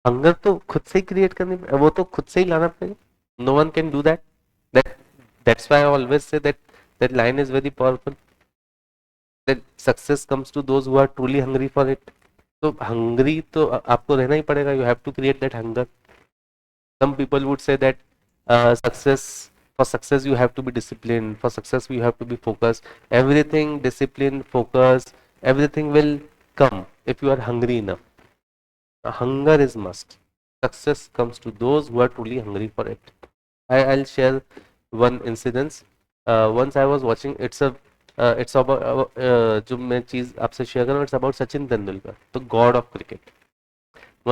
Hunger तो खुद से ही क्रिएट करनी, वो तो खुद से ही लाना पड़ेगा. No one can do that. That that's why I always say that that line is very powerful. That success comes to those who are truly hungry for it. तो हंग्री तो आपको रहना ही पड़ेगा. You have to create that hunger. Some people would say that success, for success you have to be disciplined, for success you have to be focused. Everything, discipline, focus, everything will come if you are hungry enough. Hunger is must. Success comes to those who are truly hungry for it. I'll share one incident. Once I was watching, it's about जो मैं चीज आपसे share करूँ, it's about Sachin Tendulkar, the god of cricket.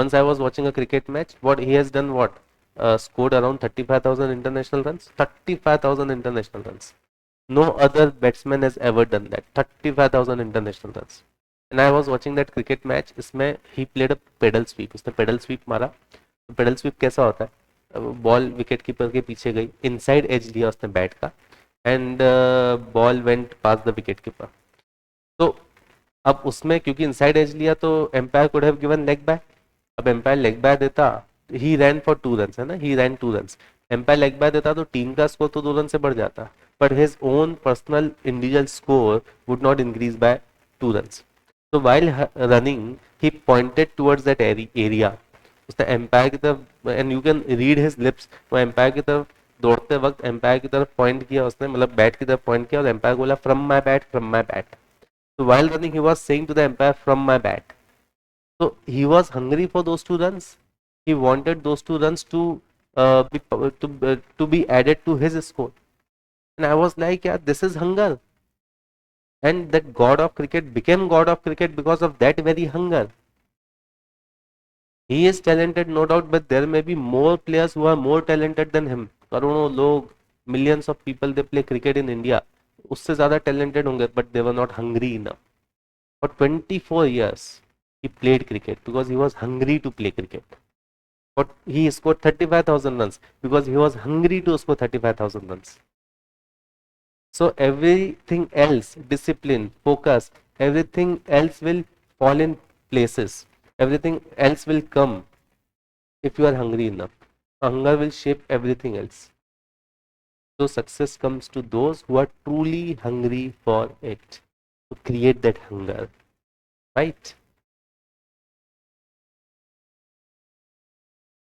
Once I was watching a cricket match. What he has done, what? Scored around 35,000 international runs. 35,000 international runs. No other batsman has ever done that. 35,000 international runs. And I was watching that cricket match. इसमें he played a pedal sweep. उसने pedal sweep मारा. Pedal sweep कैसा होता है? Ball wicket keeper के पीछे गई, inside edge लिया उसने बैट का, and ball went past the wicket keeper. तो अब उसमें क्योंकि इनसाइड एज लिया तो umpire could have given leg back. अब एम्पायर लेग बाय देता, ही रैन फॉर 2 रन है ना, he ran 2 run. Umpire leg bye देता तो टीम का स्कोर तो 2 रन से बढ़ जाता, but his own personal individual score would not increase by 2 run. तो while running he pointed towards that area. उसने एम्पायर की तरफ, and you can read his lips, वो एम्पायर की तरफ दौड़ते वक्त एम्पायर की तरफ पॉइंट किया उसने, मतलब बैट की तरफ पॉइंट किया, और एम्पायर बोला from my bat, from my bat. तो while running he was saying to the umpire from my bat. So he was hungry for those 2 runs. He wanted those 2 runs to be added to his score. And I was like, yeah, this is hunger. And that god of cricket became god of cricket because of that very hunger. He is talented, no doubt, but there may be more players who are more talented than him. करोड़ों लोग, millions of people they play cricket in India. उससे ज़्यादा talented होंगे, but they were not hungry enough. For 24 years, he played cricket because he was hungry to play cricket. But he scored 35,000 runs because he was hungry to score 35,000 runs. So everything else, discipline, focus, everything else will fall in places. Everything else will come if you are hungry enough. Hunger will shape everything else. So success comes to those who are truly hungry for it. To create that hunger, right?